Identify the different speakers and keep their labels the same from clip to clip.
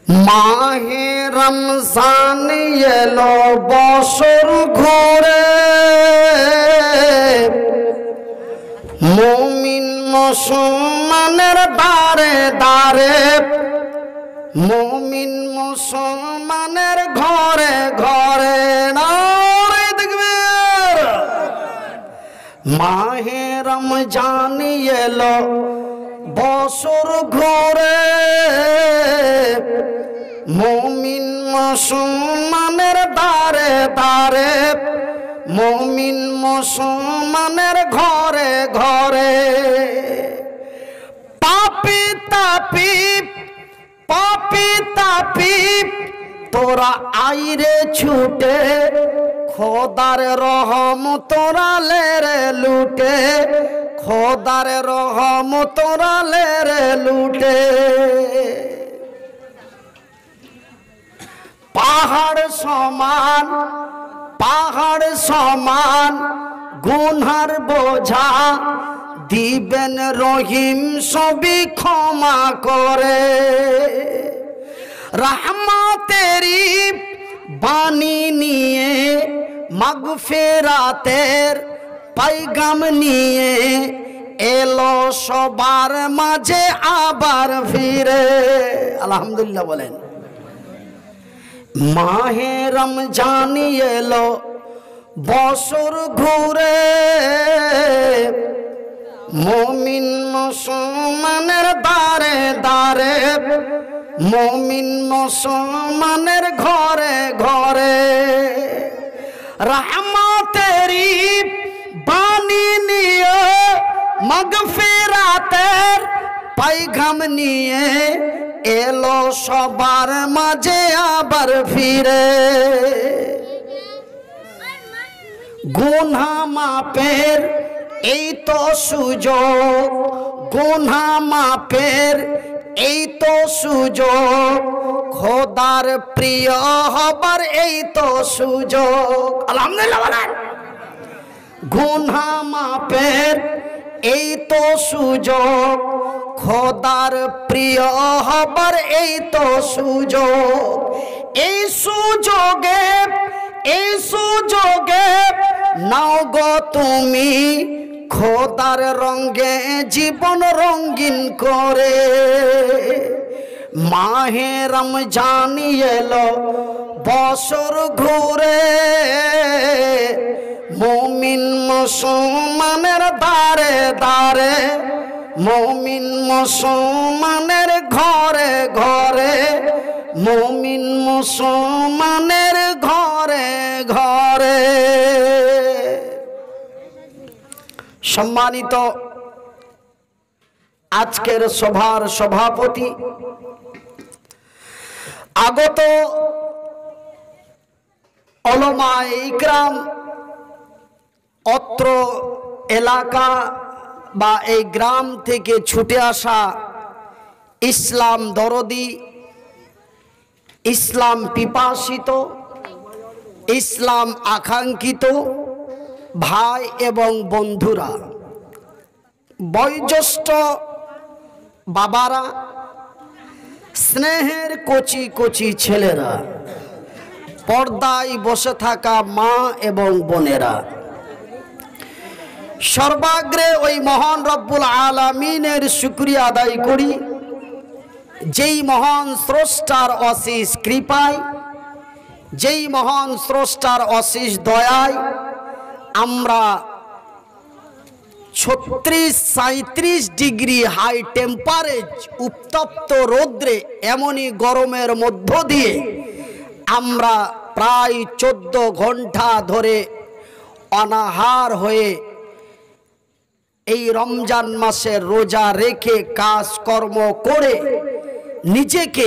Speaker 1: মাহে রমজান এলো বছর ঘুরে, মুমিন মুসলমানের দারে দারে, মুমিন মুসলমানের ঘরে ঘরে। নারে তাকবীর। মাহে রমজান এলো বছর ঘুরে, মুমিন মুসলমানের দারে দারে, মুমিন মুসলমানের ঘরে ঘরে। পাপী তাপী পাপী তাপী তোরা আইরে ছুটে, খোদার রহম তোরা লেরে লুটে, খোদার রহম তোরা লেরে লুটে। পাহাড় সমান পাহাড় সমান গুনহার বোঝা, দিবেন রহিম সবই ক্ষমা করে। রহমতেরি বাণী নিয়ে, মাগফিরাতের পাইগাম নিয়ে, এলো সবার মাঝে আবার ফিরে। আলহামদুলিল্লাহ বলেন। মাহে রমজান এলো বছর ঘুরে, মুমিন মুসলমানের দারে দারে, মুমিন মুসলমানের ঘরে ঘরে। রহমতেরি বাণী নিয়ে, মাগফিরাতের পাইগাম নিয়ে, এলো সবার মাঝে আবার ফিরে। গুনাহ মাপের এই তো সুযোগ, গুনাহ মাপের এই তো সুযোগ, খোদার প্রিয় হবার এই তো সুযোগ। আলহামদুলিল্লাহ বলেন। গুনাহ মাপের এই তো সুযোগ, খোদার প্রিয় হবার এই তো সুযোগ। এই সুযোগে এই সুযোগে নাও গো তুমি, খোদার রঙে জীবন রঙিন করে। মাহে রমজান এলো বছর ঘুরে, মুমিন মুসলমানের দারে দারে, মুমিন মুসলমানের ঘরে ঘরে, মুমিন মুসলমানের ঘরে ঘরে। সম্মানিত আজকের সভার সভাপতি, আগত উলামায়ে ইকরাম, অত্র এলাকা বা এই গ্রাম থেকে ছুটে আসা ইসলাম দরদি, ইসলাম পিপাসিত, ইসলাম আকাঙ্ক্ষিত ভাই এবং বন্ধুরা, বয়োজ্যেষ্ঠ বাবারা, স্নেহের কচি কচি ছেলেরা, পর্দায় বসে থাকা মা এবং বোনেরা, সর্বাগ্রে ওই মহান রব্বুল আলামিনের শুকরিয়া আদায় করি, যেই মহান স্রষ্টার অশেষ কৃপায়, যেই মহান স্রষ্টার অশেষ দয়ায় আমরা 36-37 ডিগ্রি হাই টেম্পারেচার উত্তপ্ত রৌদ্রে, এমনই গরমের মধ্য দিয়ে আমরা প্রায় 14 ঘন্টা ধরে অনাহার হয়ে এই রমজান মাসের রোজা রেখে কাজকর্ম করে নিজেকে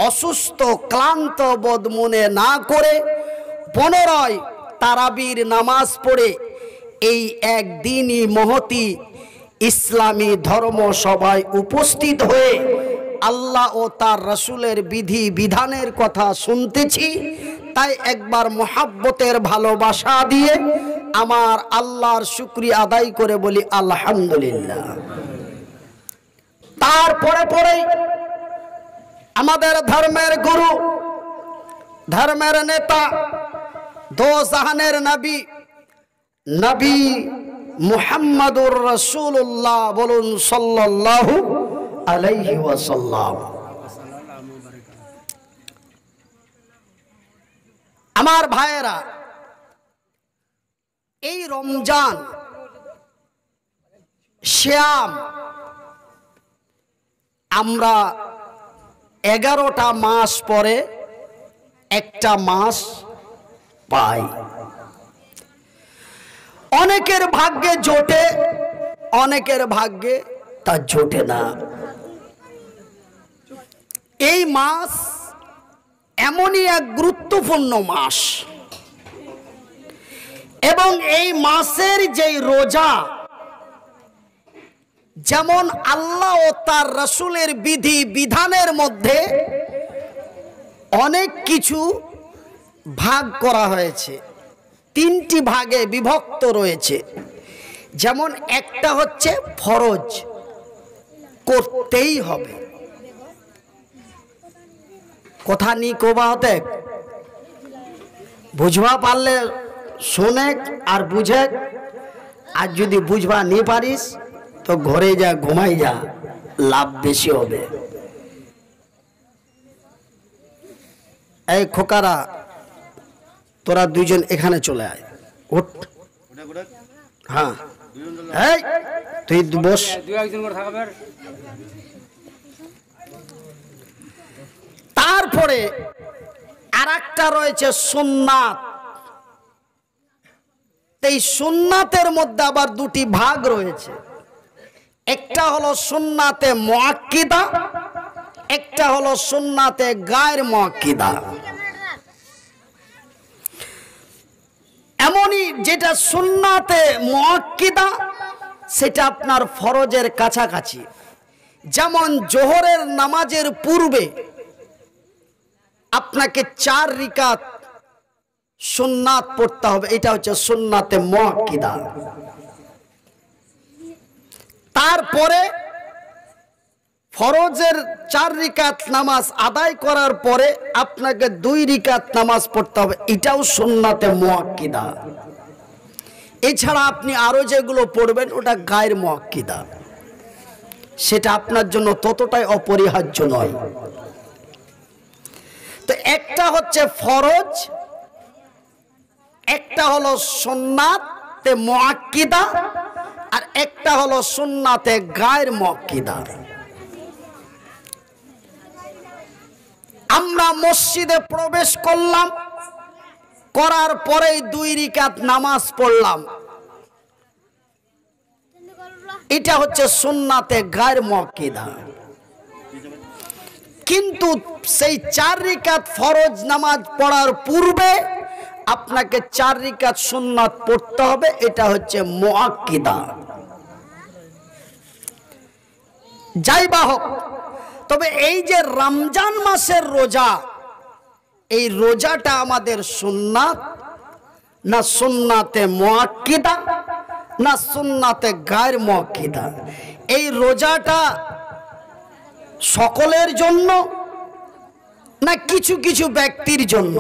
Speaker 1: অসুস্থ ক্লান্ত বোধ মনে না করে পুনরায় তারাবির নামাজ পড়ে এই একদিনই মহতি ইসলামী ধর্ম সভায় উপস্থিত হয়ে আল্লাহ ও তার রাসূলের বিধি বিধানের কথা শুনতেছি। তাই একবার মোহাব্বতের ভালোবাসা দিয়ে আমার আল্লাহর শুকরিয়া আদায় করে বলি আলহামদুলিল্লাহ। তারপরে পরে আমাদের ধর্মের গুরু, ধর্মের নেতা, দো জাহানের নবী, নবী মুহাম্মাদুর রাসূলুল্লাহ বলুন সাল্লাল্লাহু আলাইহি ওয়াসাল্লাম। আমার ভাইয়েরা, এই রমজান শ্যাম আমরা 11টা মাস পরে একটা মাস পাই। অনেকের ভাগ্যে জোটে, অনেকের ভাগ্যে তা জোটে না। এই মাস এমনই এক গুরুত্বপূর্ণ মাস, এবং এই মাসের যেই রোজা, যেমন আল্লাহ ও তার রাসূলের বিধি বিধানের মধ্যে অনেক কিছু ভাগ করা হয়েছে, 3টি ভাগে বিভক্ত রয়েছে। যেমন একটা হচ্ছে ফরজ, করতেই হবে। কথা নি কোবা হতে বুঝবা পারলে শোনে আর বুঝে, আর যদি বুঝবা নি পারিস তো ঘরে যা, ঘুমাই যা, লাভ বেশি হবে। এই খোকারা, তোরা দুইজন এখানে চলে আয়, উঠ। হ্যাঁ, এই তুই বস। তারপরে আর একটা রয়েছে সুন্নাত। এই সুন্নাতের মধ্যে আবার 2টি ভাগ রয়েছে। একটা হলো সুন্নাতে মুআক্কিদা, একটা হলো সুন্নাতে গায়র মুআক্কিদা। এমনই যেটা সুন্নাতে মুআক্কিদা সেটা আপনার ফরজের কাছাকাছি। যেমন জোহরের নামাজের পূর্বে আপনাকে 4 রাকাত সুন্নাত পড়তে হবে, এটা হচ্ছে সুন্নাতে মুআক্কিদা। তারপরে ফরজের 4 রাকাত নামাজ আদায় করার পরে আপনাকে 2 রাকাত নামাজ পড়তে হবে, এটাও সুন্নাতে মুআক্কিদা। এছাড়া আপনি আরো যেগুলো পড়বেন ওটা গায়র মুআক্কিদা, সেটা আপনার জন্য ততটাই অপরিহার্য নয়। তো একটা হচ্ছে ফরজ, একটা হলো সুন্নাতে মুআক্কিদা, আর একটা হলো সুন্নাতে গায়র মুআক্কিদা। আমরা মসজিদে প্রবেশ করলাম, করার পরেই 2 রাকাত নামাজ পড়লাম, এটা হচ্ছে সুন্নাতে গায়র মুআক্কিদা। কিন্তু সেই 4 রাকাত ফরজ নামাজ পড়ার পূর্বে আপনাকে 4 রাকাত সুন্নাত পড়তে হবে, এটা হচ্ছে মুআক্কিদা। যাই বা হোক, তবে এই যে রমজান মাসের রোজা, এই রোজাটা আমাদের সুন্নাত না সুন্নাতে মুআক্কিদা না সুন্নাতে গায়র মুআক্কিদা? এই রোজাটা সকলের জন্য না কিছু কিছু ব্যক্তির জন্য?